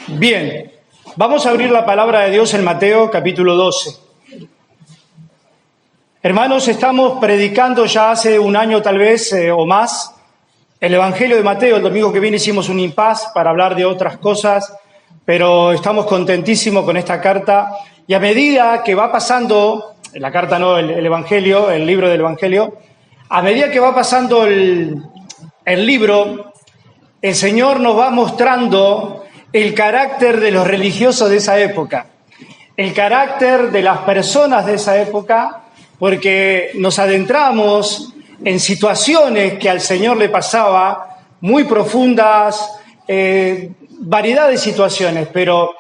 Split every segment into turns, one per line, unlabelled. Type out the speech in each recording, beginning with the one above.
Bien, vamos a abrir la palabra de Dios en Mateo capítulo 12. Hermanos, estamos predicando ya hace un año tal vez o más el Evangelio de Mateo. El domingo que viene hicimos un impasse para hablar de otras cosas, pero estamos contentísimos con esta carta. Y a medida que va pasando, la carta no, el Evangelio, el libro del Evangelio, a medida que va pasando el libro, el Señor nos va mostrando el carácter de los religiosos de esa época, el carácter de las personas de esa época, porque nos adentramos en situaciones que al Señor le pasaba, muy profundas, variedad de situaciones, pero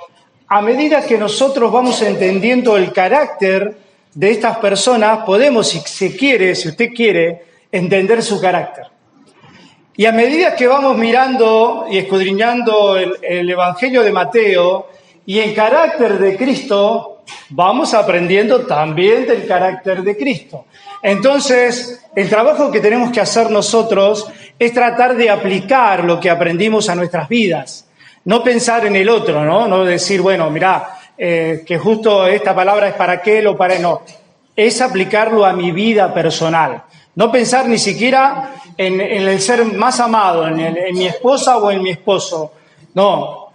a medida que nosotros vamos entendiendo el carácter de estas personas, podemos, si usted quiere, entender su carácter. Y a medida que vamos mirando y escudriñando el Evangelio de Mateo y el carácter de Cristo, vamos aprendiendo también del carácter de Cristo. Entonces, el trabajo que tenemos que hacer nosotros es tratar de aplicar lo que aprendimos a nuestras vidas. No pensar en el otro, ¿no? No decir, bueno, mirá, que justo esta palabra es para aquel o para... No, es aplicarlo a mi vida personal. No pensar ni siquiera en el ser más amado, en mi esposa o en mi esposo. No,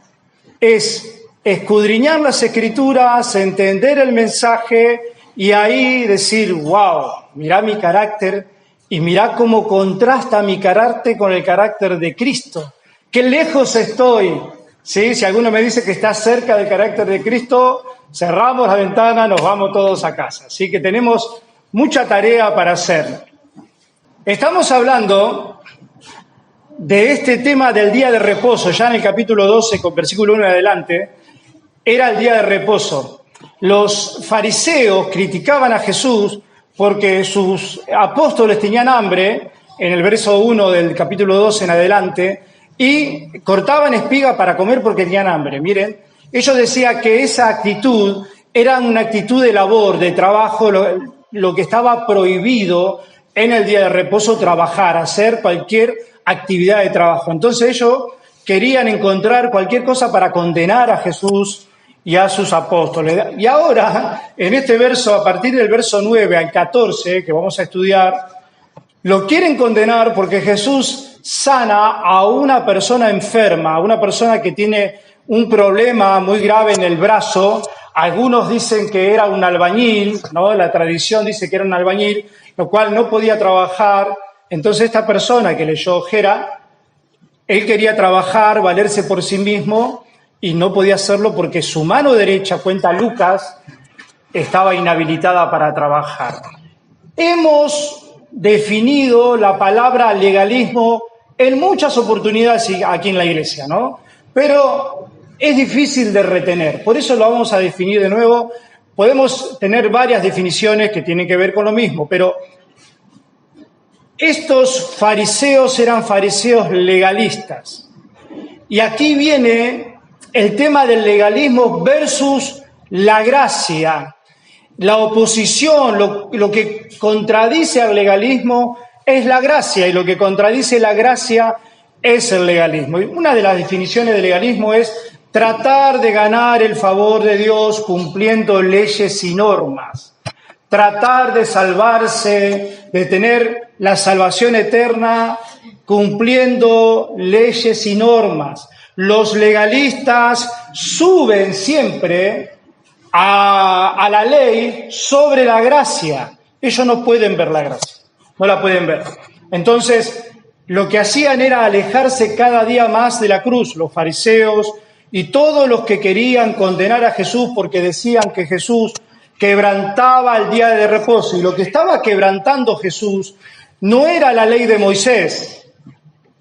es escudriñar las Escrituras, entender el mensaje y ahí decir, wow, mirá mi carácter y mirá cómo contrasta mi carácter con el carácter de Cristo. Qué lejos estoy. ¿Sí? Si alguno me dice que está cerca del carácter de Cristo, cerramos la ventana, nos vamos todos a casa. Así que tenemos mucha tarea para hacer. Estamos hablando de este tema del día de reposo, ya en el capítulo 12, con versículo 1 en adelante, era el día de reposo. Los fariseos criticaban a Jesús porque sus apóstoles tenían hambre, en el verso 1 del capítulo 12 en adelante, y cortaban espiga para comer porque tenían hambre. Miren, ellos decían que esa actitud era una actitud de labor, de trabajo, lo que estaba prohibido en el día de reposo, trabajar, hacer cualquier actividad de trabajo. Entonces ellos querían encontrar cualquier cosa para condenar a Jesús y a sus apóstoles. Y ahora, en este verso, a partir del verso 9 al 14, que vamos a estudiar, lo quieren condenar porque Jesús sana a una persona enferma, a una persona que tiene un problema muy grave en el brazo. Algunos dicen que era un albañil, ¿no? La tradición dice que era un albañil, lo cual no podía trabajar. Entonces esta persona que leyó Gera, él quería trabajar, valerse por sí mismo y no podía hacerlo porque su mano derecha, cuenta Lucas, estaba inhabilitada para trabajar. Hemos definido la palabra legalismo en muchas oportunidades aquí en la iglesia, ¿no? Pero es difícil de retener, por eso lo vamos a definir de nuevo. Podemos tener varias definiciones que tienen que ver con lo mismo, pero estos fariseos eran fariseos legalistas. Y aquí viene el tema del legalismo versus la gracia. La oposición, lo que contradice al legalismo es la gracia, y lo que contradice la gracia es el legalismo. Y una de las definiciones de legalismo es tratar de ganar el favor de Dios cumpliendo leyes y normas. Tratar de salvarse, de tener la salvación eterna cumpliendo leyes y normas. Los legalistas suben siempre a la ley sobre la gracia. Ellos no pueden ver la gracia, no la pueden ver. Entonces, lo que hacían era alejarse cada día más de la cruz, los fariseos y todos los que querían condenar a Jesús porque decían que Jesús quebrantaba el día de reposo. Y lo que estaba quebrantando Jesús no era la ley de Moisés.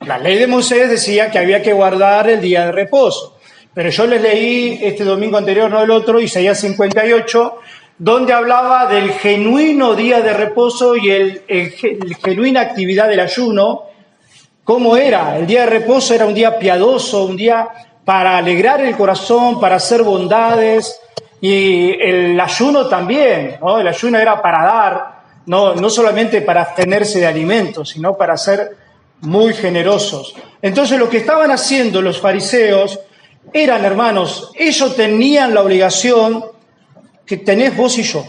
La ley de Moisés decía que había que guardar el día de reposo. Pero yo les leí este domingo anterior, no el otro, Isaías 58, donde hablaba del genuino día de reposo y el genuina actividad del ayuno. ¿Cómo era? El día de reposo era un día piadoso, un día para alegrar el corazón, para hacer bondades. Y el ayuno también, ¿no? El ayuno era para dar, no solamente para abstenerse de alimentos, sino para ser muy generosos. Entonces lo que estaban haciendo los fariseos eran, hermanos, ellos tenían la obligación que tenés vos y yo.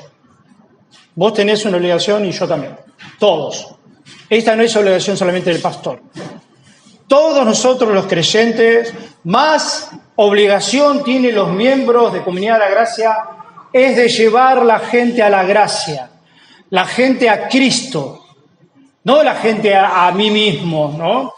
Vos tenés una obligación y yo también. Todos. Esta no es obligación solamente del pastor. Todos nosotros los creyentes, más obligación tienen los miembros de Comunidad de la Gracia, es de llevar la gente a la gracia, la gente a Cristo, no la gente a mí mismo, ¿no?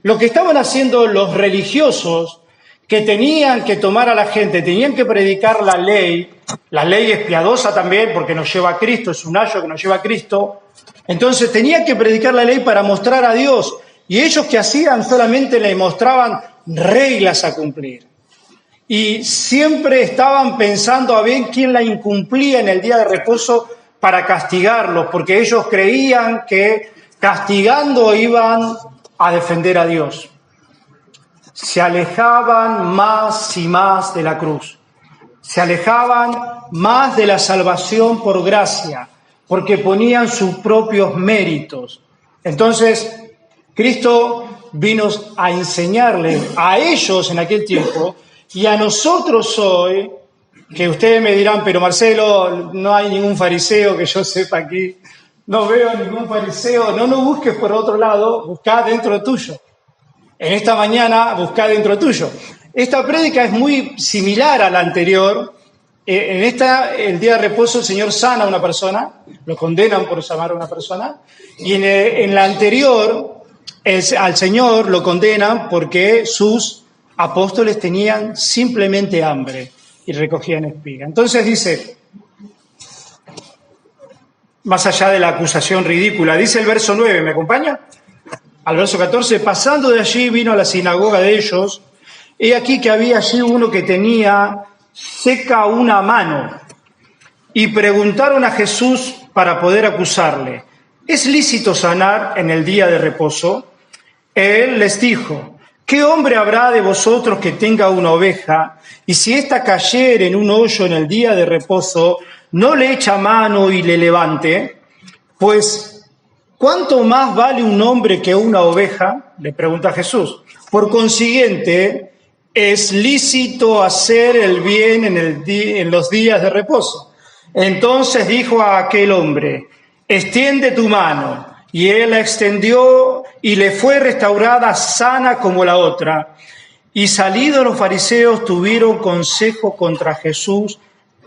Lo que estaban haciendo los religiosos, que tenían que tomar a la gente, tenían que predicar la ley es piadosa también porque nos lleva a Cristo, es un ayo que nos lleva a Cristo, entonces tenían que predicar la ley para mostrar a Dios, y ellos que hacían solamente le mostraban reglas a cumplir. Y siempre estaban pensando a ver quién la incumplía en el día de reposo para castigarlos, porque ellos creían que castigando iban a defender a Dios. Se alejaban más y más de la cruz. Se alejaban más de la salvación por gracia, porque ponían sus propios méritos. Entonces, Cristo vino a enseñarles a ellos en aquel tiempo y a nosotros hoy, que ustedes me dirán, pero Marcelo, no hay ningún fariseo que yo sepa aquí, no veo ningún fariseo, no busques por otro lado, buscá dentro tuyo. En esta mañana buscá dentro tuyo. Esta prédica es muy similar a la anterior. En esta, el día de reposo, el Señor sana a una persona, lo condenan por llamar a una persona, y en la anterior, al Señor lo condenan porque sus apóstoles tenían simplemente hambre y recogían espiga. Entonces dice, más allá de la acusación ridícula, dice el verso 9, ¿me acompaña? Al verso 14, pasando de allí vino a la sinagoga de ellos, he aquí que había allí uno que tenía seca una mano, y preguntaron a Jesús para poder acusarle, ¿es lícito sanar en el día de reposo? Él les dijo, ¿qué hombre habrá de vosotros que tenga una oveja, y si ésta cayere en un hoyo en el día de reposo, no le echa mano y le levante? Pues, ¿cuánto más vale un hombre que una oveja? Le pregunta Jesús. Por consiguiente, es lícito hacer el bien en los días de reposo. Entonces dijo a aquel hombre, extiende tu mano. Y él la extendió y le fue restaurada sana como la otra. Y salidos los fariseos tuvieron consejo contra Jesús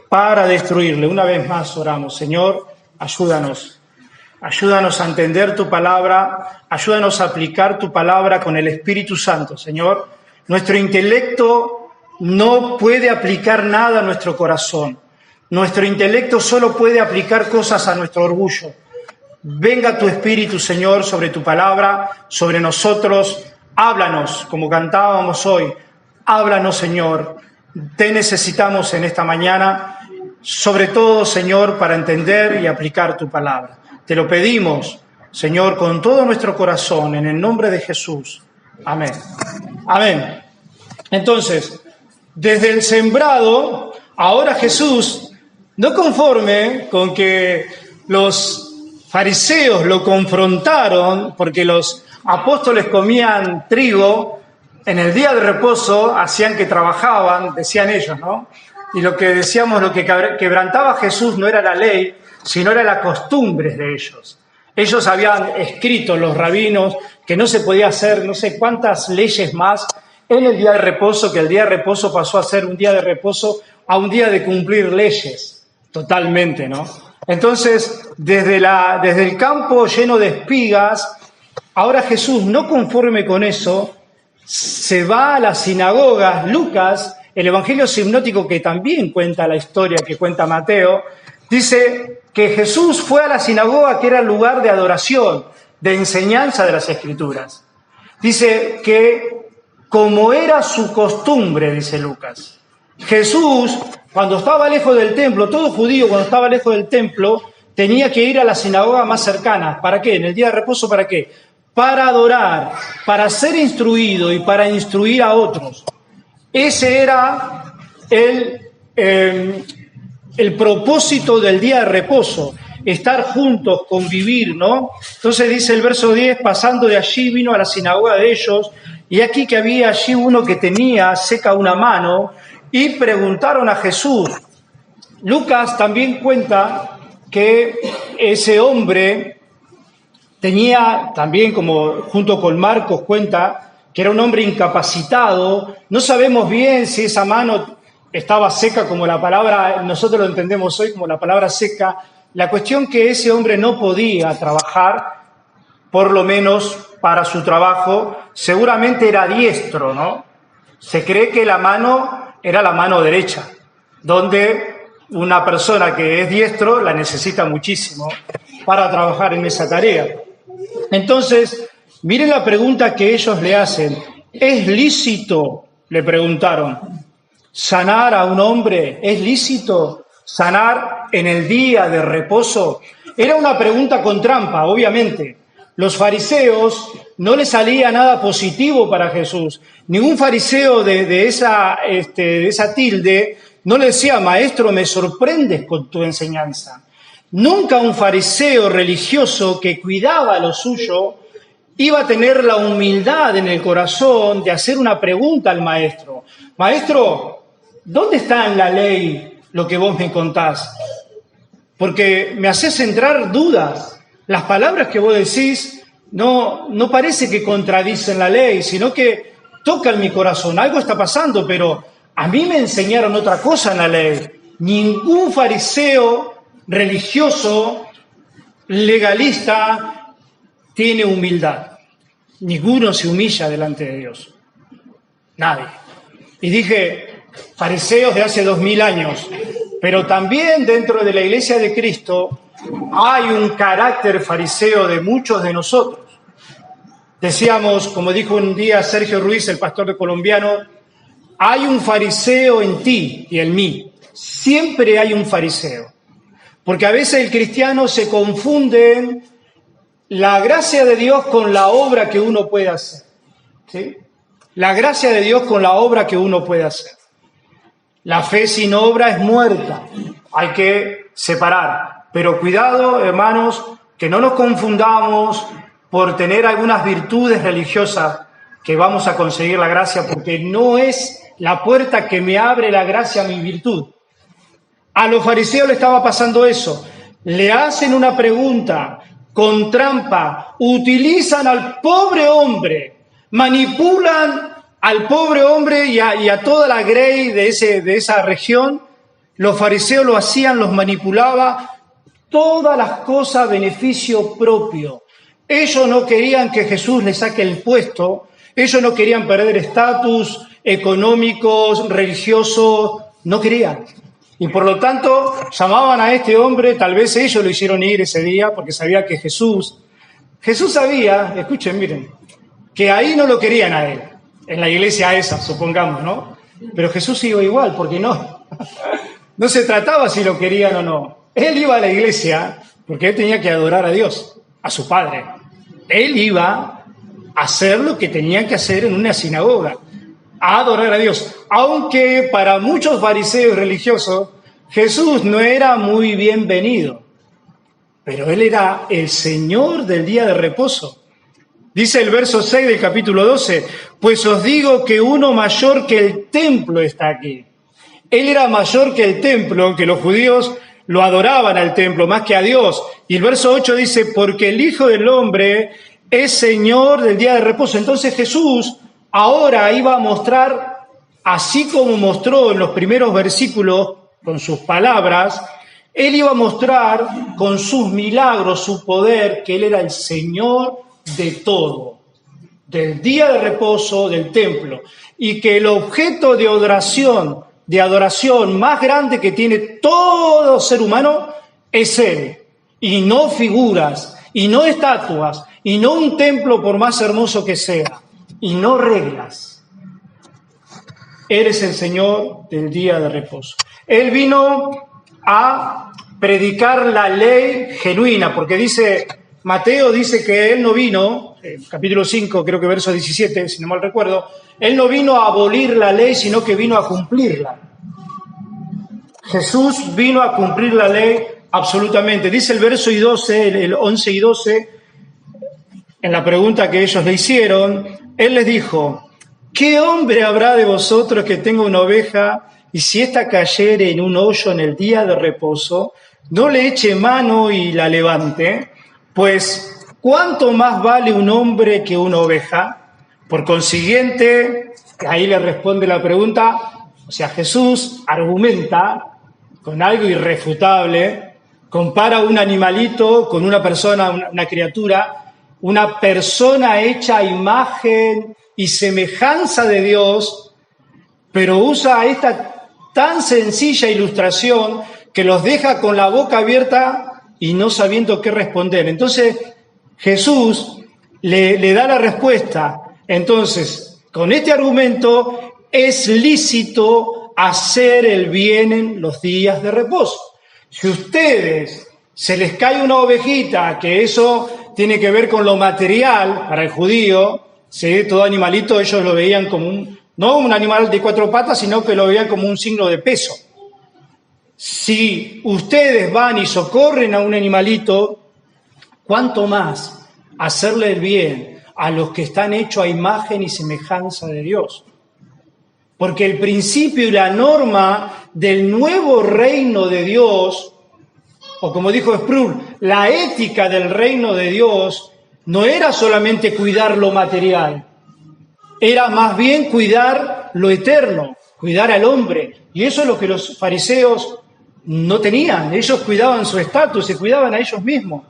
para destruirle. Una vez más oramos, Señor, ayúdanos. Ayúdanos a entender tu palabra, ayúdanos a aplicar tu palabra con el Espíritu Santo, Señor. Nuestro intelecto no puede aplicar nada a nuestro corazón. Nuestro intelecto solo puede aplicar cosas a nuestro orgullo. Venga tu Espíritu, Señor, sobre tu palabra, sobre nosotros. Háblanos, como cantábamos hoy. Háblanos, Señor. Te necesitamos en esta mañana, sobre todo, Señor, para entender y aplicar tu palabra. Te lo pedimos, Señor, con todo nuestro corazón, en el nombre de Jesús. Amén. Amén. Entonces, desde el sembrado, ahora Jesús, no conforme con que los fariseos lo confrontaron, porque los apóstoles comían trigo, en el día de reposo hacían que trabajaban, decían ellos, ¿no? Y lo que decíamos, lo que quebrantaba Jesús no era la ley, sino era las costumbres de ellos. Ellos habían escrito, los rabinos, que no se podía hacer no sé cuántas leyes más en el día de reposo, que el día de reposo pasó a ser un día de reposo a un día de cumplir leyes, totalmente, ¿no? Entonces, desde el campo lleno de espigas, ahora Jesús, no conforme con eso, se va a las sinagogas. Lucas, el Evangelio sinóptico que también cuenta la historia que cuenta Mateo, dice que Jesús fue a la sinagoga, que era el lugar de adoración, de enseñanza de las Escrituras. Dice que como era su costumbre, dice Lucas, Jesús, cuando estaba lejos del templo, todo judío cuando estaba lejos del templo, tenía que ir a la sinagoga más cercana. ¿Para qué? En el día de reposo, ¿para qué? Para adorar, para ser instruido y para instruir a otros. Ese era el propósito del día de reposo. estar juntos, convivir, ¿no? Entonces dice el verso 10, pasando de allí vino a la sinagoga de ellos, y aquí que había allí uno que tenía seca una mano, y preguntaron a Jesús. Lucas también cuenta que ese hombre tenía también, como junto con Marcos cuenta, que era un hombre incapacitado. No sabemos bien si esa mano estaba seca como la palabra, nosotros lo entendemos hoy como la palabra seca. La cuestión que ese hombre no podía trabajar, por lo menos para su trabajo, seguramente era diestro, ¿no? Se cree que la mano era la mano derecha, donde una persona que es diestro la necesita muchísimo para trabajar en esa tarea. Entonces, miren la pregunta que ellos le hacen. ¿Es lícito? Le preguntaron. ¿Sanar a un hombre? ¿Es lícito sanar en el día de reposo? Era una pregunta con trampa, obviamente. Los fariseos no les salía nada positivo para Jesús. Ningún fariseo de esa tilde no le decía, maestro, me sorprendes con tu enseñanza. Nunca un fariseo religioso que cuidaba lo suyo iba a tener la humildad en el corazón de hacer una pregunta al maestro. Maestro, ¿dónde está en la ley lo que vos me contás? Porque me haces entrar dudas. Las palabras que vos decís no parece que contradicen la ley, sino que tocan mi corazón. Algo está pasando, pero a mí me enseñaron otra cosa en la ley. Ningún fariseo religioso, legalista, tiene humildad. Ninguno se humilla delante de Dios. Nadie. Y dije, fariseos de hace 2000 años, pero también dentro de la Iglesia de Cristo hay un carácter fariseo de muchos de nosotros. Decíamos, como dijo un día Sergio Ruiz, el pastor de colombiano, hay un fariseo en ti y en mí. Siempre hay un fariseo. Porque a veces el cristiano se confunde la gracia de Dios con la obra que uno puede hacer. ¿Sí? La gracia de Dios con la obra que uno puede hacer. La fe sin obra es muerta. Hay que separar. Pero cuidado, hermanos, que no nos confundamos por tener algunas virtudes religiosas que vamos a conseguir la gracia, porque no es la puerta que me abre la gracia a mi virtud. A los fariseos le estaba pasando eso. Le hacen una pregunta con trampa, utilizan al pobre hombre, manipulan al pobre hombre y a toda la grey de esa región. Los fariseos lo hacían, los manipulaba, todas las cosas a beneficio propio. Ellos no querían que Jesús les saque el puesto, ellos no querían perder estatus económicos, religiosos, no querían. Y por lo tanto llamaban a este hombre, tal vez ellos lo hicieron ir ese día porque sabía que Jesús sabía, escuchen, miren, que ahí no lo querían a él, en la iglesia esa, supongamos, ¿no? Pero Jesús iba igual, porque no se trataba si lo querían o no. Él iba a la iglesia porque él tenía que adorar a Dios, a su Padre. Él iba a hacer lo que tenían que hacer en una sinagoga, a adorar a Dios. Aunque para muchos fariseos religiosos Jesús no era muy bienvenido, pero Él era el Señor del día de reposo. Dice el verso 6 del capítulo 12, pues os digo que uno mayor que el templo está aquí. Él era mayor que el templo, que los judíos lo adoraban al templo más que a Dios. Y el verso 8 dice, porque el Hijo del Hombre es Señor del día de reposo. Entonces Jesús ahora iba a mostrar, así como mostró en los primeros versículos con sus palabras, Él iba a mostrar con sus milagros, su poder, que Él era el Señor de todo, del día de reposo, del templo, y que el objeto de adoración más grande que tiene todo ser humano es Él, y no figuras, y no estatuas, y no un templo por más hermoso que sea, y no reglas. Él es el Señor del día de reposo. Él vino a predicar la ley genuina, porque Mateo dice que Él no vino, capítulo 5, creo que verso 17, si no mal recuerdo, Él no vino a abolir la ley, sino que vino a cumplirla. Jesús vino a cumplir la ley, Absolutamente. Dice el verso y 12, el 11 y 12, en la pregunta que ellos le hicieron, él les dijo: ¿qué hombre habrá de vosotros que tenga una oveja y si ésta cayere en un hoyo en el día de reposo, no le eche mano y la levante? Pues, ¿cuánto más vale un hombre que una oveja? Por consiguiente, ahí le responde la pregunta, o sea, Jesús argumenta con algo irrefutable, compara un animalito con una persona, una criatura, una persona hecha a imagen y semejanza de Dios, pero usa esta tan sencilla ilustración que los deja con la boca abierta y no sabiendo qué responder. Entonces Jesús le da la respuesta. Entonces, con este argumento es lícito hacer el bien en los días de reposo. Si ustedes se les cae una ovejita, que eso tiene que ver con lo material para el judío, ¿sí? Todo animalito ellos lo veían como no un animal de 4 patas, sino que lo veían como un signo de peso. Si ustedes van y socorren a un animalito, ¿cuánto más hacerle el bien a los que están hechos a imagen y semejanza de Dios? Porque el principio y la norma del nuevo reino de Dios, o como dijo Sproul, la ética del reino de Dios, no era solamente cuidar lo material, era más bien cuidar lo eterno, cuidar al hombre. Y eso es lo que los fariseos no tenían. Ellos cuidaban su estatus, se cuidaban a ellos mismos.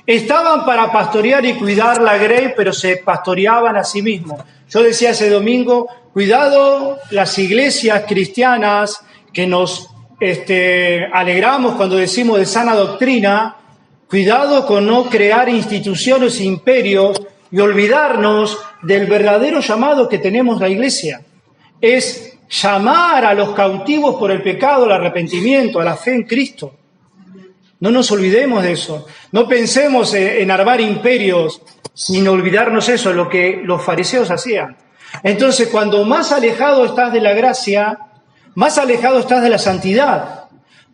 Estaban para pastorear y cuidar la grey, pero se pastoreaban a sí mismos. Yo decía ese domingo, cuidado las iglesias cristianas que nos alegramos cuando decimos de sana doctrina, cuidado con no crear instituciones e imperios y olvidarnos del verdadero llamado que tenemos la iglesia. Es llamar a los cautivos por el pecado, al arrepentimiento, a la fe en Cristo. No nos olvidemos de eso. No pensemos en armar imperios sin olvidarnos eso, lo que los fariseos hacían. Entonces, cuando más alejado estás de la gracia, más alejado estás de la santidad,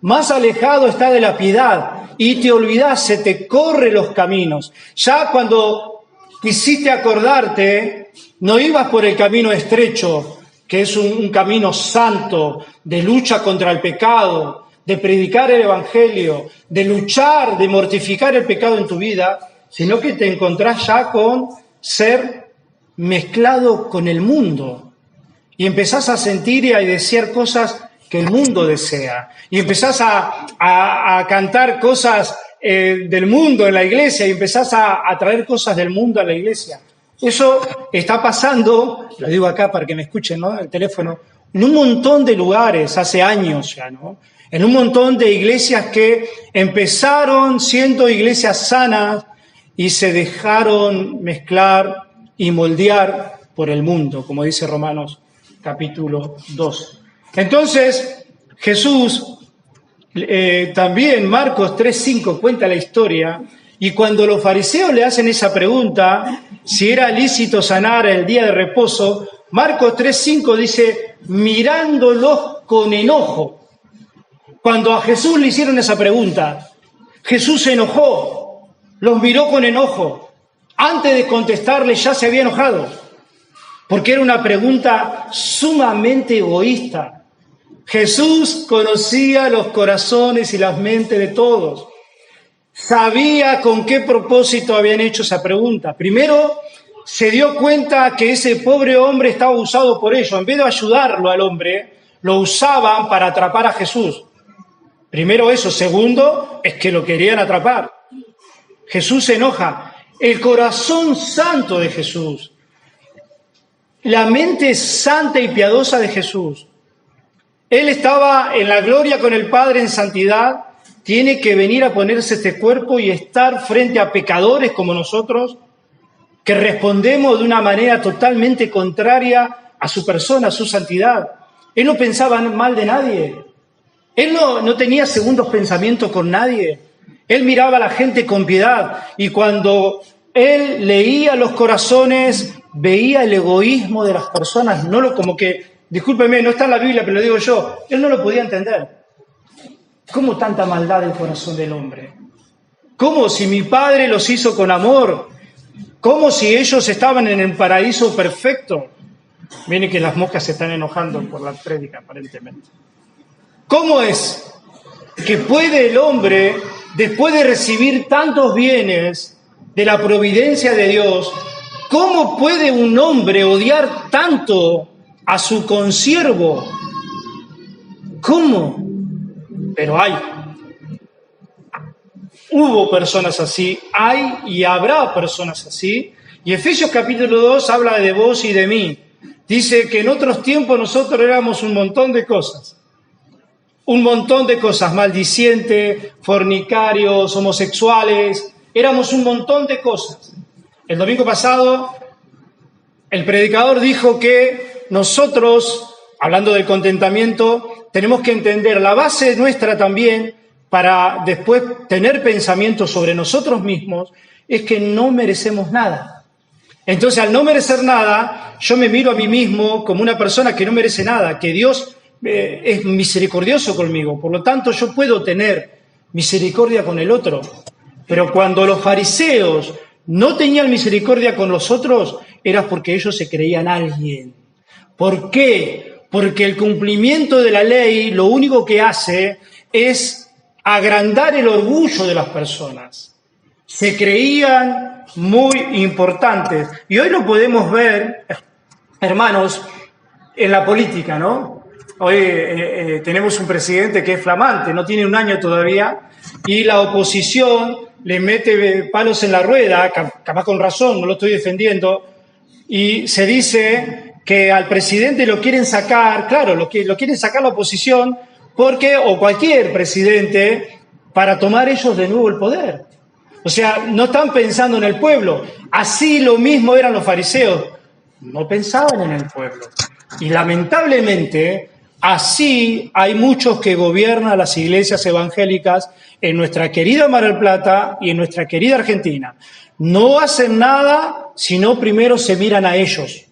más alejado estás de la piedad y te olvidás, se te corren los caminos. Ya cuando quisiste acordarte, no ibas por el camino estrecho, que es un camino santo de lucha contra el pecado, de predicar el evangelio, de luchar, de mortificar el pecado en tu vida, sino que te encontrás ya con ser mezclado con el mundo. Y empezás a sentir y a desear cosas que el mundo desea. Y empezás a cantar cosas del mundo en la iglesia y empezás a traer cosas del mundo a la iglesia. Eso está pasando, lo digo acá para que me escuchen, ¿no? El teléfono, en un montón de lugares, hace años ya, ¿no? En un montón de iglesias que empezaron siendo iglesias sanas y se dejaron mezclar y moldear por el mundo, como dice Romanos capítulo 2. Entonces, Jesús, también Marcos 3:5 cuenta la historia, y cuando los fariseos le hacen esa pregunta, si era lícito sanar el día de reposo, Marcos 3:5 dice, mirándolos con enojo. Cuando a Jesús le hicieron esa pregunta, Jesús se enojó, los miró con enojo. Antes de contestarle ya se había enojado, porque era una pregunta sumamente egoísta. Jesús conocía los corazones y las mentes de todos. Sabía con qué propósito habían hecho esa pregunta. Primero, se dio cuenta que ese pobre hombre estaba usado por ellos. En vez de ayudarlo al hombre, lo usaban para atrapar a Jesús. Primero eso. Segundo, es que lo querían atrapar. Jesús se enoja. El corazón santo de Jesús, la mente santa y piadosa de Jesús. Él estaba en la gloria con el Padre en santidad, tiene que venir a ponerse este cuerpo y estar frente a pecadores como nosotros, que respondemos de una manera totalmente contraria a su persona, a su santidad. Él no pensaba mal de nadie. Él no tenía segundos pensamientos con nadie. Él miraba a la gente con piedad y cuando él leía los corazones, veía el egoísmo de las personas, como que, discúlpeme, no está en la Biblia, pero lo digo yo, él no lo podía entender. ¿Cómo tanta maldad del corazón del hombre? ¿Cómo si mi Padre los hizo con amor? ¿Cómo si ellos estaban en el paraíso perfecto? Miren que las moscas se están enojando por la prédica, aparentemente. ¿Cómo es que puede el hombre, después de recibir tantos bienes de la providencia de Dios, cómo puede un hombre odiar tanto a su consiervo? ¿Cómo? Pero hubo personas así, hay y habrá personas así. Y Efesios capítulo 2 habla de vos y de mí. Dice que en otros tiempos nosotros éramos un montón de cosas, maldicientes, fornicarios, homosexuales, éramos un montón de cosas. El domingo pasado el predicador dijo que nosotros, hablando del contentamiento, tenemos que entender la base nuestra también para después tener pensamientos sobre nosotros mismos, es que no merecemos nada. Entonces, al no merecer nada, yo me miro a mí mismo como una persona que no merece nada, que Dios es misericordioso conmigo, por lo tanto yo puedo tener misericordia con el otro. Pero cuando los fariseos no tenían misericordia con los otros, era porque ellos se creían alguien. ¿Por qué? Porque el cumplimiento de la ley lo único que hace es agrandar el orgullo de las personas. Se creían muy importantes. Y hoy lo podemos ver, hermanos, en la política, ¿no? Hoy tenemos un presidente que es flamante, no tiene un año todavía, y la oposición le mete palos en la rueda, capaz con razón, no lo estoy defendiendo, y se dice que al presidente lo quieren sacar, claro, lo quieren sacar la oposición, porque, o cualquier presidente, para tomar ellos de nuevo el poder. O sea, no están pensando en el pueblo. Así lo mismo eran los fariseos. No pensaban en el pueblo. Y lamentablemente, así hay muchos que gobiernan las iglesias evangélicas en nuestra querida Mar del Plata y en nuestra querida Argentina. No hacen nada, sino primero se miran a ellos.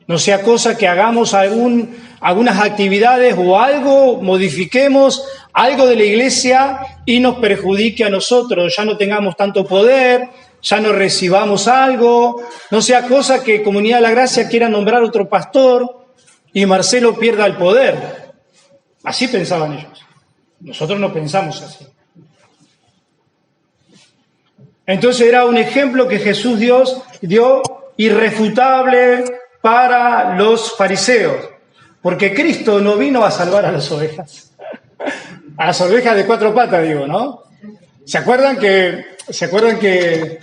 No sea cosa que hagamos algunas actividades o algo, modifiquemos algo de la iglesia y nos perjudique a nosotros, ya no tengamos tanto poder, ya no recibamos algo, no sea cosa que Comunidad de la Gracia quiera nombrar otro pastor y Marcelo pierda el poder. Así pensaban ellos. Nosotros no pensamos así. Entonces era un ejemplo que Jesús dio irrefutable para los fariseos, porque Cristo no vino a salvar a las ovejas, a las ovejas de cuatro patas, digo, ¿no? ¿Se acuerdan que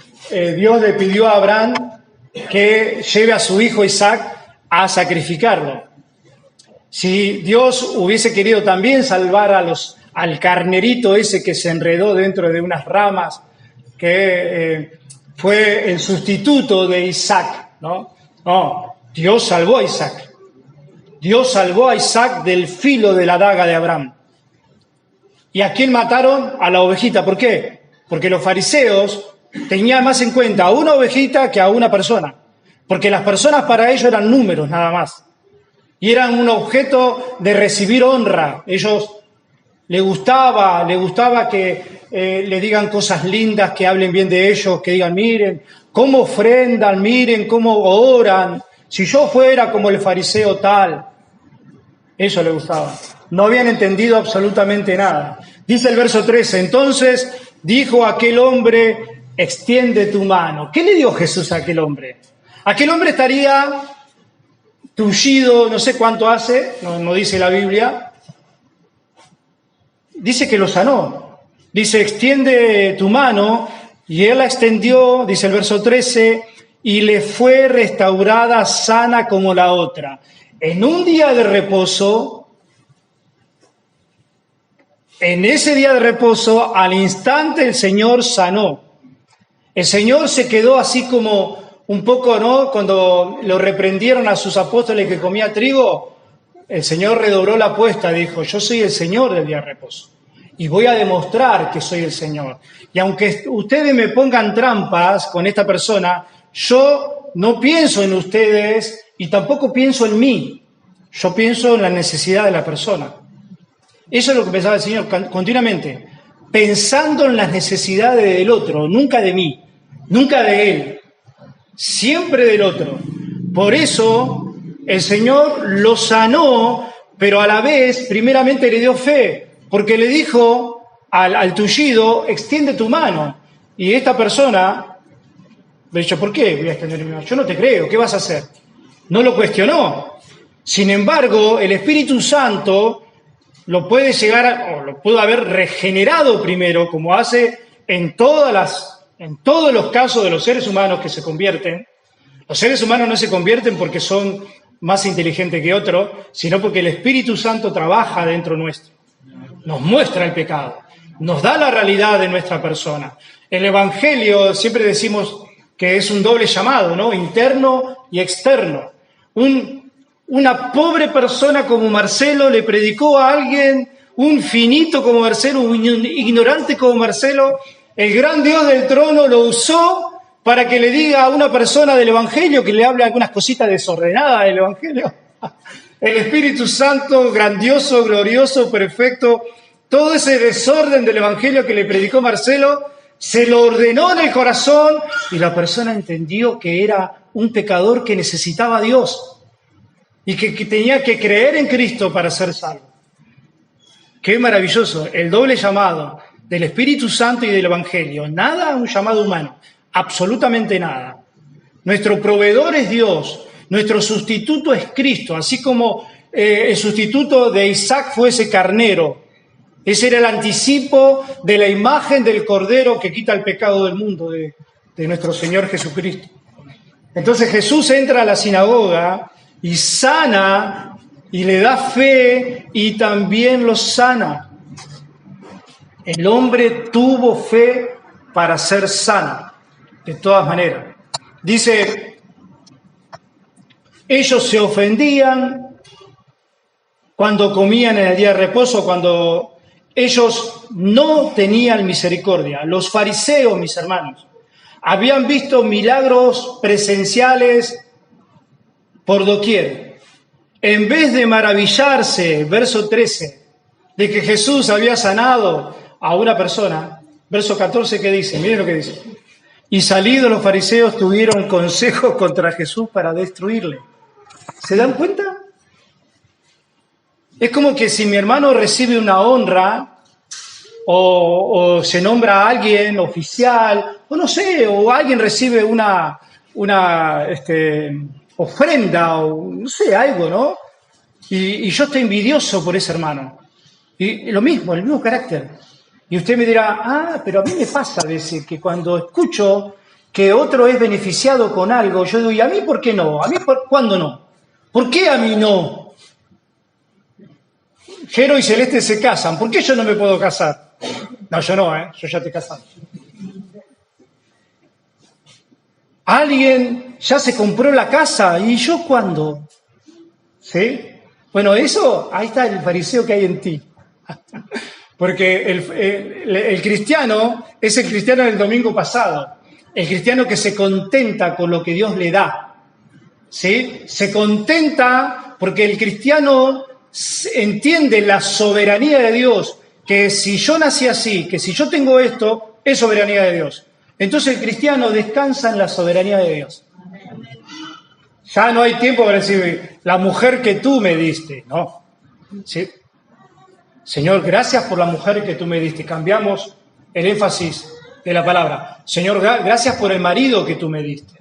Dios le pidió a Abraham que lleve a su hijo Isaac a sacrificarlo? Si Dios hubiese querido también salvar al carnerito ese que se enredó dentro de unas ramas, que fue el sustituto de Isaac, ¿no? No, Dios salvó a Isaac. Dios salvó a Isaac del filo de la daga de Abraham. ¿Y a quién mataron? A la ovejita. ¿Por qué? Porque los fariseos tenían más en cuenta a una ovejita que a una persona. Porque las personas para ellos eran números nada más. Y eran un objeto de recibir honra. Ellos les gustaba que le digan cosas lindas, que hablen bien de ellos, que digan, miren cómo ofrendan, miren cómo oran. Si yo fuera como el fariseo tal, eso le gustaba. No habían entendido absolutamente nada. Dice el verso 13, entonces dijo aquel hombre, extiende tu mano. ¿Qué le dio Jesús a aquel hombre? Aquel hombre estaría tullido, no sé cuánto hace, no dice la Biblia. Dice que lo sanó. Dice, extiende tu mano, y él la extendió, dice el verso 13, y le fue restaurada sana como la otra. En un día de reposo, en ese día de reposo, al instante el Señor sanó. El Señor se quedó así como un poco, ¿no? Cuando lo reprendieron a sus apóstoles que comía trigo, el Señor redobló la apuesta, dijo, yo soy el Señor del día de reposo. Y voy a demostrar que soy el Señor. Y aunque ustedes me pongan trampas con esta persona, yo no pienso en ustedes y tampoco pienso en mí. Yo pienso en la necesidad de la persona. Eso es lo que pensaba el Señor continuamente, pensando en las necesidades del otro, nunca de mí, nunca de Él, siempre del otro. Por eso el Señor lo sanó, pero a la vez, primeramente le dio fe, porque le dijo al tullido, extiende tu mano. Y esta persona le dijo, ¿por qué voy a extender mi mano? Yo no te creo, ¿qué vas a hacer? No lo cuestionó. Sin embargo, el Espíritu Santo lo puede o lo pudo haber regenerado primero, como hace en todos los casos de los seres humanos que se convierten. Los seres humanos no se convierten porque son más inteligentes que otros, sino porque el Espíritu Santo trabaja dentro nuestro. Nos muestra el pecado, nos da la realidad de nuestra persona. El Evangelio, siempre decimos que es un doble llamado, ¿no? Interno y externo. Una pobre persona como Marcelo le predicó a alguien, un finito como Marcelo, un ignorante como Marcelo, el gran Dios del trono lo usó para que le diga a una persona del Evangelio, que le hable algunas cositas desordenadas del Evangelio. El Espíritu Santo, grandioso, glorioso, perfecto, todo ese desorden del Evangelio que le predicó Marcelo, se lo ordenó en el corazón y la persona entendió que era un pecador que necesitaba a Dios y que tenía que creer en Cristo para ser salvo. Qué maravilloso, el doble llamado del Espíritu Santo y del Evangelio. Nada un llamado humano, absolutamente nada. Nuestro proveedor es Dios, nuestro sustituto es Cristo, así como el sustituto de Isaac fue ese carnero. Ese era el anticipo de la imagen del Cordero que quita el pecado del mundo, de nuestro Señor Jesucristo. Entonces Jesús entra a la sinagoga y sana y le da fe y también los sana. El hombre tuvo fe para ser sano, de todas maneras. Dice, ellos se ofendían cuando comían en el día de reposo, cuando ellos no tenían misericordia. Los fariseos, mis hermanos, habían visto milagros presenciales por doquier. En vez de maravillarse, verso 13, de que Jesús había sanado a una persona, verso 14, ¿qué dice? Miren lo que dice. Y salidos los fariseos tuvieron consejo contra Jesús para destruirle. ¿Se dan cuenta? Es como que si mi hermano recibe una honra o se nombra a alguien oficial, o no sé, o alguien recibe una ofrenda, o no sé, algo, ¿no? Y yo estoy envidioso por ese hermano. Y lo mismo, el mismo carácter. Y usted me dirá, pero a mí me pasa a veces que cuando escucho que otro es beneficiado con algo, yo digo, ¿y a mí por qué no? ¿A mí cuándo no? ¿Por qué a mí no? Jero y Celeste se casan, ¿por qué yo no me puedo casar? No, yo no, yo ya te he casado. Alguien ya se compró la casa, ¿y yo cuándo? ¿Sí? Bueno, eso, ahí está el fariseo que hay en ti. Porque el cristiano es el cristiano del domingo pasado, el cristiano que se contenta con lo que Dios le da, ¿sí? Se contenta porque el cristiano entiende la soberanía de Dios, que si yo nací así, que si yo tengo esto, es soberanía de Dios. Entonces el cristiano descansa en la soberanía de Dios. Ya no hay tiempo para decir, la mujer que tú me diste, no. ¿Sí? Señor, gracias por la mujer que tú me diste. Cambiamos el énfasis de la palabra. Señor, gracias por el marido que tú me diste.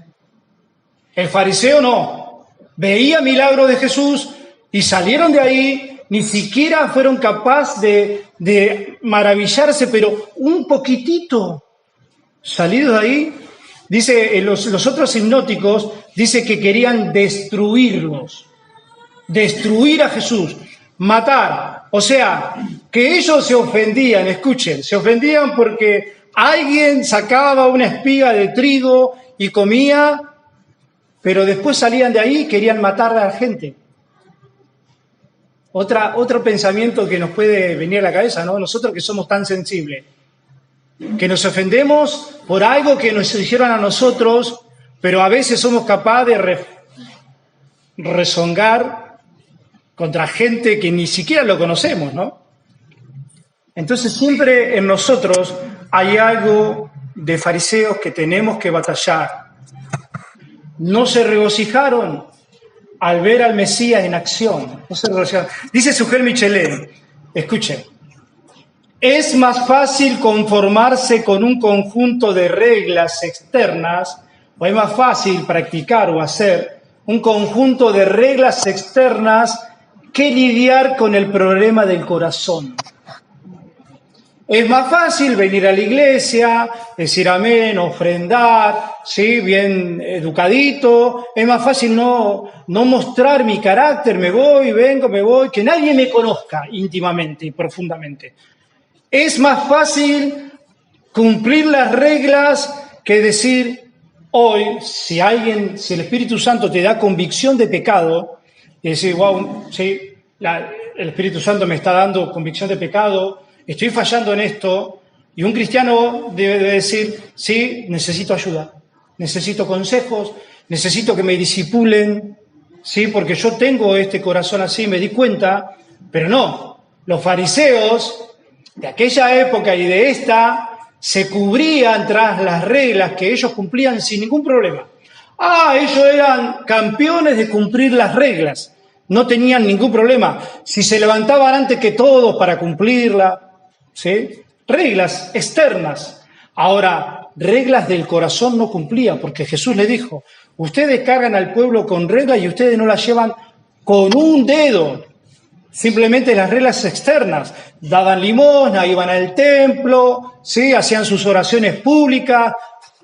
El fariseo no. Veía milagros de Jesús y salieron de ahí, ni siquiera fueron capaces de maravillarse, pero un poquitito. Salidos de ahí, dice, los otros hipnóticos, dice que querían destruirlos. Destruir a Jesús. Matar. O sea, que ellos se ofendían, escuchen, se ofendían porque alguien sacaba una espiga de trigo y comía, pero después salían de ahí y querían matar a la gente. Otro pensamiento que nos puede venir a la cabeza, ¿no? Nosotros que somos tan sensibles, que nos ofendemos por algo que nos dijeron a nosotros, pero a veces somos capaces de rezongar contra gente que ni siquiera lo conocemos, ¿no? Entonces siempre en nosotros hay algo de fariseos que tenemos que batallar. No se regocijaron al ver al Mesías en acción. No se regocijaron. Dice Sujel Michelet, escuchen, es más fácil conformarse con un conjunto de reglas externas, o es más fácil practicar o hacer un conjunto de reglas externas que lidiar con el problema del corazón. Es más fácil venir a la iglesia, decir amén, ofrendar, ¿sí? Bien educadito. Es más fácil no mostrar mi carácter, me voy, vengo, me voy, que nadie me conozca íntimamente y profundamente. Es más fácil cumplir las reglas que decir hoy, si el Espíritu Santo te da convicción de pecado, y decir, wow, sí, el Espíritu Santo me está dando convicción de pecado, estoy fallando en esto, y un cristiano debe decir, sí, necesito ayuda, necesito consejos, necesito que me disipulen, sí, porque yo tengo este corazón así, me di cuenta, pero no, los fariseos de aquella época y de esta se cubrían tras las reglas que ellos cumplían sin ningún problema. Ellos eran campeones de cumplir las reglas, no tenían ningún problema. Si se levantaban antes que todos para cumplirla, ¿sí? Reglas externas. Ahora, reglas del corazón no cumplían, porque Jesús le dijo, ustedes cargan al pueblo con reglas y ustedes no las llevan con un dedo. Simplemente las reglas externas, daban limosna, iban al templo, ¿sí? Hacían sus oraciones públicas,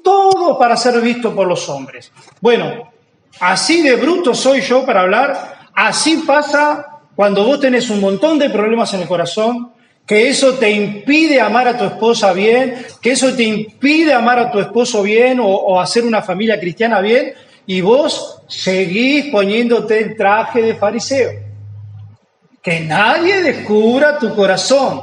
todo para ser visto por los hombres. Bueno, así de bruto soy yo para hablar, así pasa cuando vos tenés un montón de problemas en el corazón, que eso te impide amar a tu esposa bien, que eso te impide amar a tu esposo bien o hacer una familia cristiana bien, y vos seguís poniéndote el traje de fariseo. Que nadie descubra tu corazón.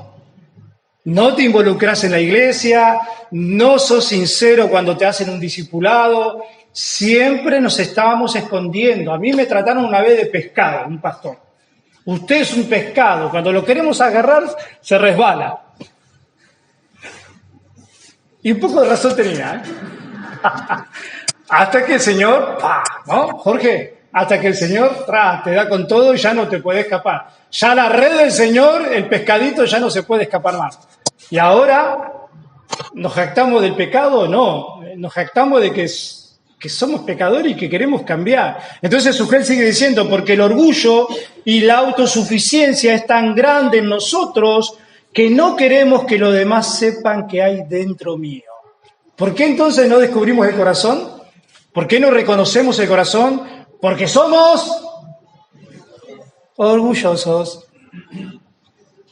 No te involucras en la iglesia, no sos sincero cuando te hacen un discipulado, siempre nos estábamos escondiendo. A mí me trataron una vez de pescado, un pastor. Usted es un pescado, cuando lo queremos agarrar se resbala. Y un poco de razón tenía, Hasta que el Señor, ¿no? Jorge, hasta que el Señor te da con todo y ya no te puede escapar. Ya la red del Señor, el pescadito ya no se puede escapar más. Y ahora, ¿nos jactamos del pecado? No, nos jactamos de que somos pecadores y que queremos cambiar. Entonces Sujel sigue diciendo, porque el orgullo y la autosuficiencia es tan grande en nosotros que no queremos que los demás sepan que hay dentro mío. ¿Por qué entonces no descubrimos el corazón? ¿Por qué no reconocemos el corazón? Porque somos orgullosos.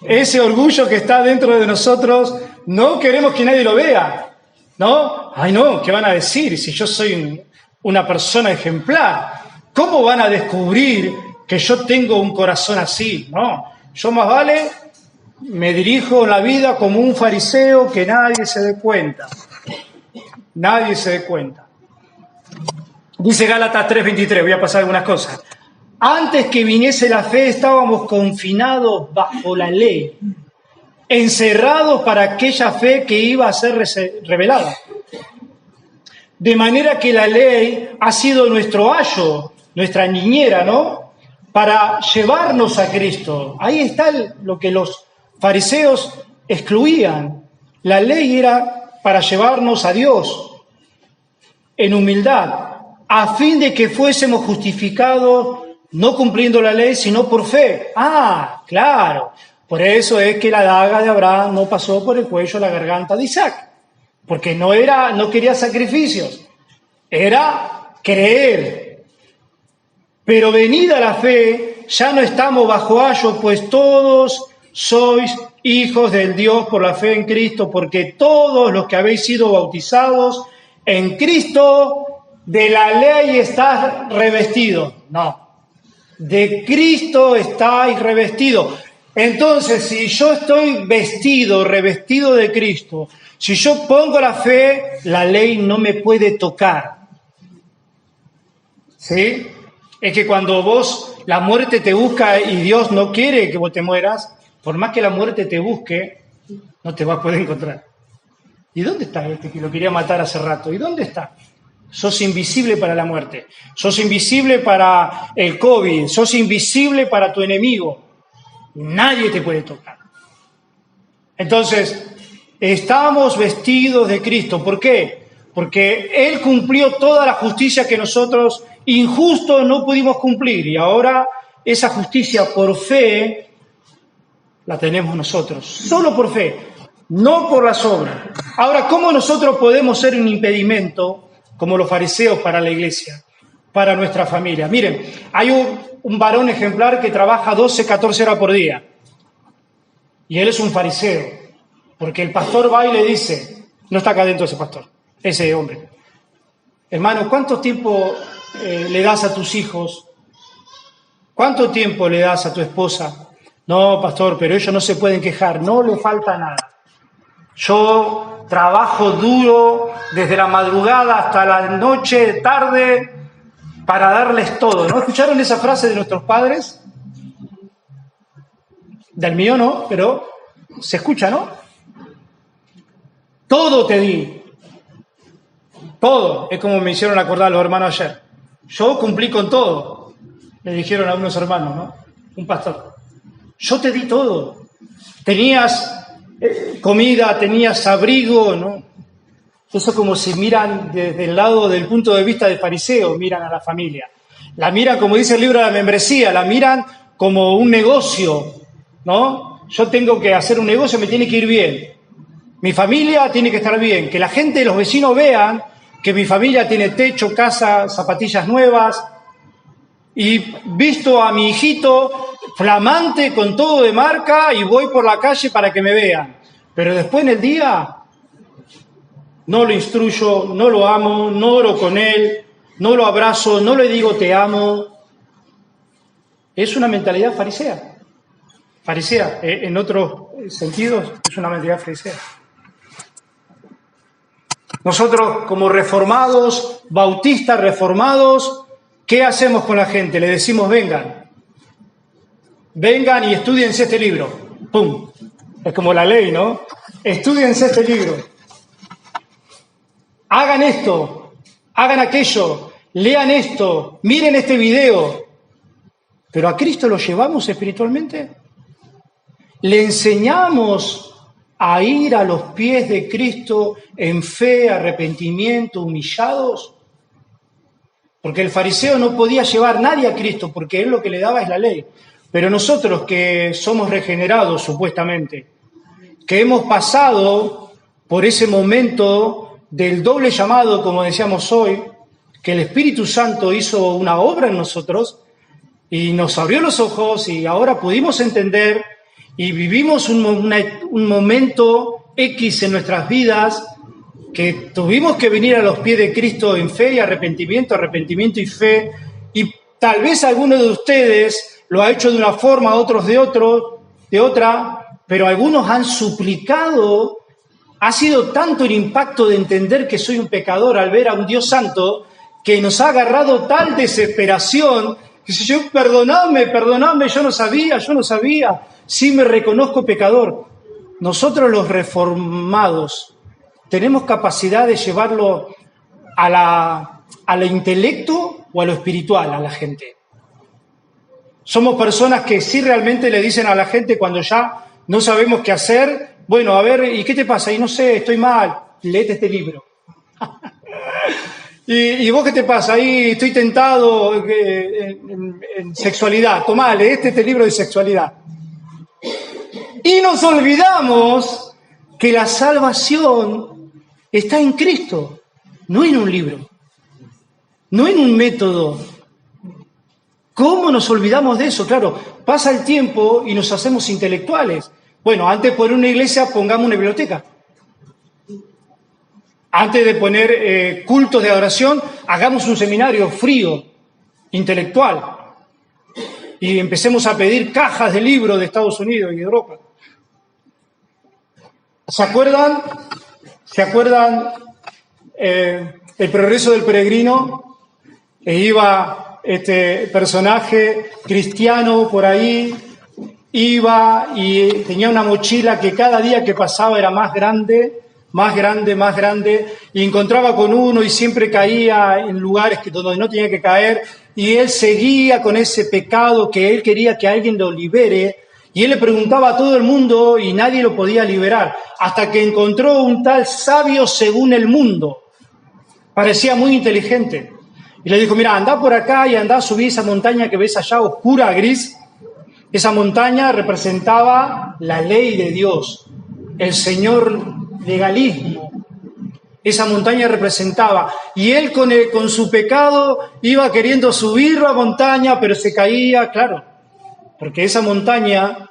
Ese orgullo que está dentro de nosotros, no queremos que nadie lo vea, ¿no? Ay, no, ¿qué van a decir si yo soy una persona ejemplar? ¿Cómo van a descubrir que yo tengo un corazón así? No, yo más vale me dirijo en la vida como un fariseo que nadie se dé cuenta. Nadie se dé cuenta. Dice Gálatas 3:23, voy a pasar algunas cosas. Antes que viniese la fe estábamos confinados bajo la ley, encerrados para aquella fe que iba a ser revelada. De manera que la ley ha sido nuestro ayo, nuestra niñera, ¿no? Para llevarnos a Cristo. Ahí está lo que los fariseos excluían. La ley era para llevarnos a Dios en humildad, a fin de que fuésemos justificados no cumpliendo la ley, sino por fe. Claro. Por eso es que la daga de Abraham no pasó por el cuello a la garganta de Isaac. Porque no quería sacrificios. Era creer. Pero venida la fe, ya no estamos bajo ayo, pues todos sois hijos del Dios por la fe en Cristo, porque todos los que habéis sido bautizados en Cristo, de la ley estáis revestidos. No. De Cristo estáis revestidos. Entonces, si yo estoy revestido de Cristo, si yo pongo la fe, la ley no me puede tocar. ¿Sí? Es que cuando la muerte te busca y Dios no quiere que vos te mueras, por más que la muerte te busque, No te vas a poder encontrar. ¿Y dónde está este que lo quería matar hace rato? ¿Y dónde está? Sos invisible para la muerte. Sos invisible para el COVID. Sos invisible para tu enemigo. Nadie te puede tocar. Entonces, estamos vestidos de Cristo. ¿Por qué? Porque Él cumplió toda la justicia que nosotros injustos no pudimos cumplir. Y ahora esa justicia por fe la tenemos nosotros. Solo por fe, no por las obras. Ahora, ¿cómo nosotros podemos ser un impedimento, como los fariseos, para la iglesia, para nuestra familia? Miren, hay un varón ejemplar que trabaja 12, 14 horas por día. Y él es un fariseo. Porque el pastor va y le dice, no está acá dentro ese pastor, ese hombre. Hermano, ¿cuánto tiempo le das a tus hijos? ¿Cuánto tiempo le das a tu esposa? No, pastor, pero ellos no se pueden quejar, no le falta nada. Yo trabajo duro desde la madrugada hasta la noche, tarde, para darles todo. ¿No escucharon esa frase de nuestros padres? Del mío no, pero se escucha, ¿no? Todo te di. Todo. Es como me hicieron acordar los hermanos ayer. Yo cumplí con todo. Le dijeron a unos hermanos, ¿no? Un pastor. Yo te di todo. Tenías comida, tenías abrigo, ¿no? Eso como si miran desde el lado del punto de vista del fariseo, miran a la familia. La miran, como dice el libro de la membresía, la miran como un negocio, ¿no? Yo tengo que hacer un negocio, me tiene que ir bien. Mi familia tiene que estar bien. Que la gente, los vecinos vean que mi familia tiene techo, casa, zapatillas nuevas. Y visto a mi hijito flamante con todo de marca y voy por la calle para que me vean. Pero después en el día no lo instruyo, no lo amo, no oro con él, no lo abrazo, no le digo te amo. Es una mentalidad farisea. Farisea, en otros sentidos, es una mentalidad farisea. Nosotros como reformados, bautistas reformados, ¿qué hacemos con la gente? Le decimos vengan y estudiense este libro. ¡Pum! Es como la ley, ¿no? Estudiense este libro. Hagan esto, hagan aquello, lean esto, miren este video. ¿Pero a Cristo lo llevamos espiritualmente? ¿Le enseñamos a ir a los pies de Cristo en fe, arrepentimiento, humillados? Porque el fariseo no podía llevar a nadie a Cristo, porque él lo que le daba es la ley. Pero nosotros que somos regenerados, supuestamente, que hemos pasado por ese momento del doble llamado, como decíamos hoy, que el Espíritu Santo hizo una obra en nosotros y nos abrió los ojos y ahora pudimos entender y vivimos un momento X en nuestras vidas que tuvimos que venir a los pies de Cristo en fe y arrepentimiento y fe, y tal vez alguno de ustedes lo ha hecho de una forma, otros de otra, pero algunos han suplicado. Ha sido tanto el impacto de entender que soy un pecador al ver a un Dios santo que nos ha agarrado tal desesperación que si yo, perdonadme, yo no sabía, sí me reconozco pecador. Nosotros los reformados tenemos capacidad de llevarlo a lo intelecto o a lo espiritual a la gente. Somos personas que sí realmente le dicen a la gente cuando ya no sabemos qué hacer, bueno, a ver, ¿y qué te pasa? Y no sé, estoy mal, léete este libro. ¿Y vos qué te pasa? Ahí estoy tentado en sexualidad. Tomá, léete este libro de sexualidad. Y nos olvidamos que la salvación está en Cristo, no en un libro, no en un método. ¿Cómo nos olvidamos de eso? Claro, pasa el tiempo y nos hacemos intelectuales. Bueno, antes de poner una iglesia, pongamos una biblioteca. Antes de poner cultos de adoración, hagamos un seminario frío, intelectual. Y empecemos a pedir cajas de libros de Estados Unidos y de Europa. ¿Se acuerdan el progreso del peregrino? E iba este personaje cristiano por ahí iba y tenía una mochila que cada día que pasaba era más grande, más grande, más grande, y encontraba con uno y siempre caía en lugares donde no tenía que caer, y él seguía con ese pecado que él quería que alguien lo libere, y él le preguntaba a todo el mundo y nadie lo podía liberar, hasta que encontró un tal sabio según el mundo. Parecía muy inteligente. Y le dijo, mira, anda por acá y anda a subir esa montaña que ves allá, oscura, gris. Esa montaña representaba la ley de Dios, el Señor legalismo. Esa montaña representaba. Y él con su pecado iba queriendo subir la montaña, pero se caía, claro, porque esa montaña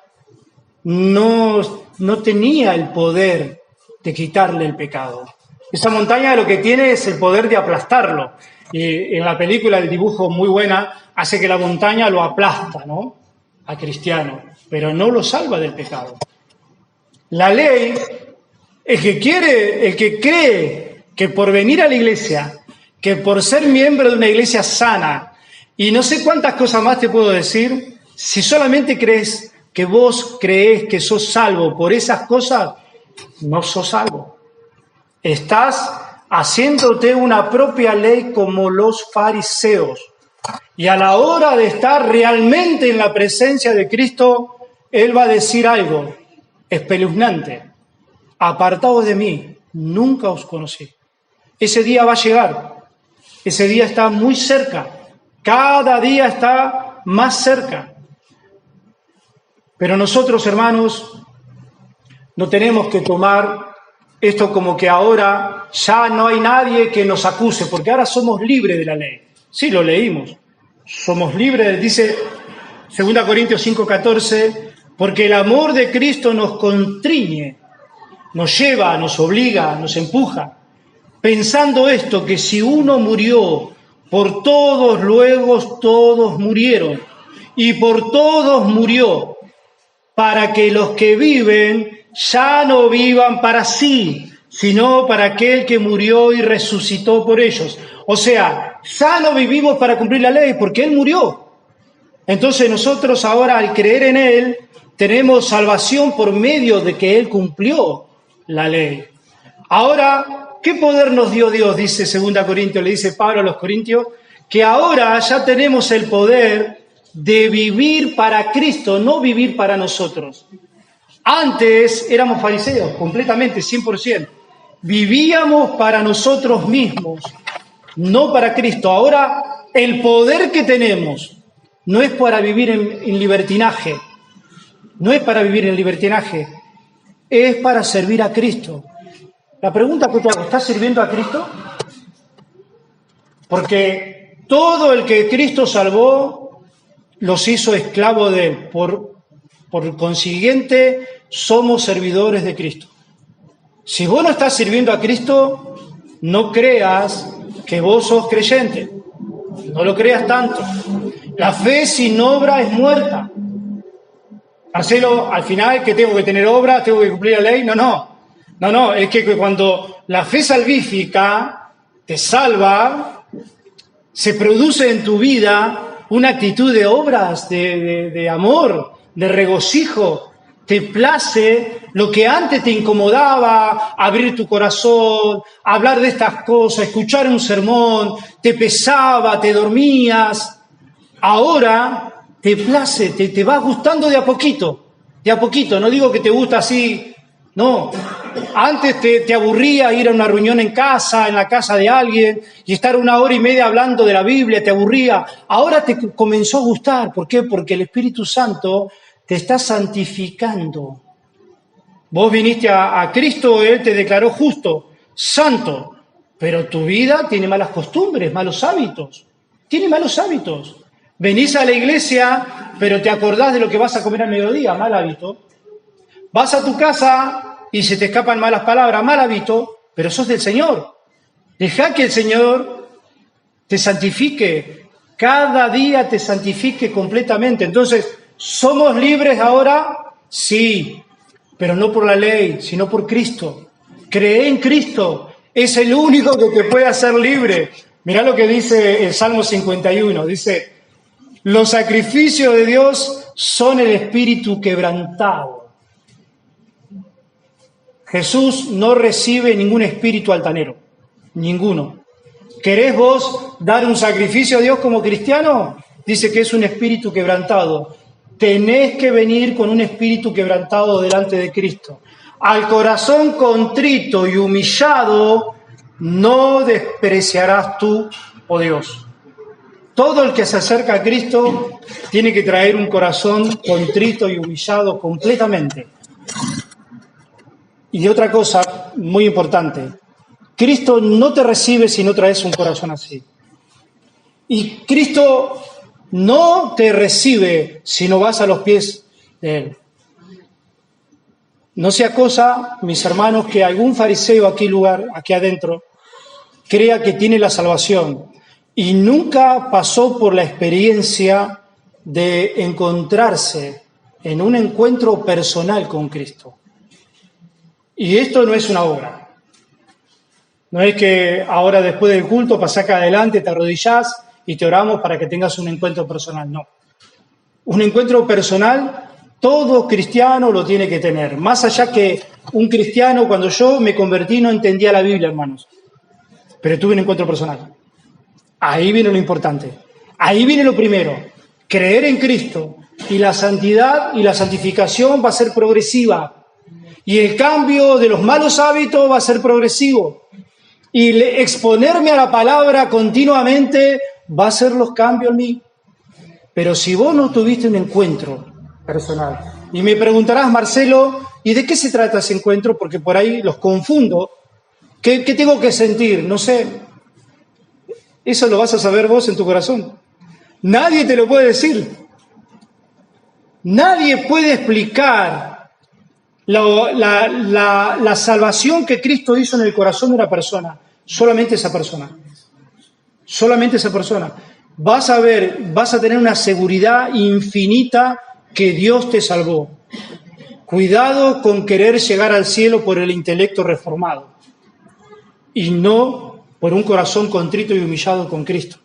no tenía el poder de quitarle el pecado. Esa montaña lo que tiene es el poder de aplastarlo. Y en la película, el dibujo muy buena, hace que la montaña lo aplasta, ¿no?, a Cristiano, pero no lo salva del pecado. La ley, el que cree que por venir a la iglesia, que por ser miembro de una iglesia sana, y no sé cuántas cosas más te puedo decir, si solamente crees que vos creés que sos salvo por esas cosas, no sos salvo. Estás haciéndote una propia ley como los fariseos. Y a la hora de estar realmente en la presencia de Cristo, Él va a decir algo espeluznante. Apartaos de mí, nunca os conocí. Ese día va a llegar. Ese día está muy cerca. Cada día está más cerca. Pero nosotros, hermanos, no tenemos que tomar esto como que ahora ya no hay nadie que nos acuse, porque ahora somos libres de la ley. Sí, lo leímos. Somos libres, dice 2 Corintios 5:14, porque el amor de Cristo nos constriñe, nos lleva, nos obliga, nos empuja, pensando esto, que si uno murió por todos, luego todos murieron, y por todos murió, para que los que viven ya no vivan para sí, sino para aquel que murió y resucitó por ellos. O sea, ya no vivimos para cumplir la ley, porque Él murió. Entonces nosotros ahora, al creer en Él, tenemos salvación por medio de que Él cumplió la ley. Ahora, ¿qué poder nos dio Dios? Dice 2 Corintios, le dice Pablo a los Corintios, que ahora ya tenemos el poder de vivir para Cristo, no vivir para nosotros. Antes éramos fariseos, completamente, 100%. Vivíamos para nosotros mismos, no para Cristo. Ahora, el poder que tenemos no es para vivir en libertinaje, no es para vivir en libertinaje, es para servir a Cristo. La pregunta que te hago, ¿estás sirviendo a Cristo? Porque todo el que Cristo salvó los hizo esclavos de Él. Por consiguiente, somos servidores de Cristo. Si vos no estás sirviendo a Cristo, no creas que vos sos creyente. No lo creas tanto. La fe sin obra es muerta. Marcelo, al final, ¿que tengo que tener obra? ¿Tengo que cumplir la ley? No, es que cuando la fe salvífica te salva, se produce en tu vida una actitud de obras, de amor, de regocijo. Te place lo que antes te incomodaba, abrir tu corazón, hablar de estas cosas, escuchar un sermón, te pesaba, te dormías. Ahora te place, te va gustando de a poquito, no digo que te gusta así, no. Antes te aburría ir a una reunión en la casa de alguien, y estar 1 hora y media hablando de la Biblia, te aburría. Ahora te comenzó a gustar. ¿Por qué? Porque el Espíritu Santo te está santificando. Vos viniste a Cristo, Él te declaró justo, santo, pero tu vida tiene malas costumbres, malos hábitos. Tiene malos hábitos. Venís a la iglesia, pero te acordás de lo que vas a comer al mediodía, mal hábito. Vas a tu casa y se te escapan malas palabras, mal hábito, pero sos del Señor. Dejá que el Señor te santifique, cada día te santifique completamente. Entonces, ¿somos libres ahora? Sí, pero no por la ley, sino por Cristo. Cree en Cristo, es el único que te puede hacer libre. Mirá lo que dice el Salmo 51, dice: los sacrificios de Dios son el espíritu quebrantado. Jesús no recibe ningún espíritu altanero, ninguno. ¿Querés vos dar un sacrificio a Dios como cristiano? Dice que es un espíritu quebrantado. Tenés que venir con un espíritu quebrantado delante de Cristo. Al corazón contrito y humillado no despreciarás tú, oh Dios. Todo el que se acerca a Cristo tiene que traer un corazón contrito y humillado completamente. Y otra cosa muy importante, Cristo no te recibe si no traes un corazón así. Y Cristo no te recibe si no vas a los pies de Él. No sea cosa, mis hermanos, que algún fariseo aquí adentro, crea que tiene la salvación y nunca pasó por la experiencia de encontrarse en un encuentro personal con Cristo. Y esto no es una obra. No es que ahora después del culto pasás acá adelante, te arrodillás y te oramos para que tengas un encuentro personal. No. Un encuentro personal, todo cristiano lo tiene que tener. Más allá que un cristiano, cuando yo me convertí no entendía la Biblia, hermanos. Pero tuve un encuentro personal. Ahí viene lo importante. Ahí viene lo primero. Creer en Cristo. Y la santidad y la santificación va a ser progresiva. Y el cambio de los malos hábitos va a ser progresivo. Y exponerme a la palabra continuamente va a hacer los cambios en mí. Pero si vos no tuviste un encuentro personal, y me preguntarás, Marcelo, ¿y de qué se trata ese encuentro? Porque por ahí los confundo. ¿Qué tengo que sentir? No sé. Eso lo vas a saber vos en tu corazón. Nadie te lo puede decir. Nadie puede explicar la salvación que Cristo hizo en el corazón de una persona. Solamente esa persona. Solamente esa persona. Vas a tener una seguridad infinita que Dios te salvó. Cuidado con querer llegar al cielo por el intelecto reformado y no por un corazón contrito y humillado con Cristo.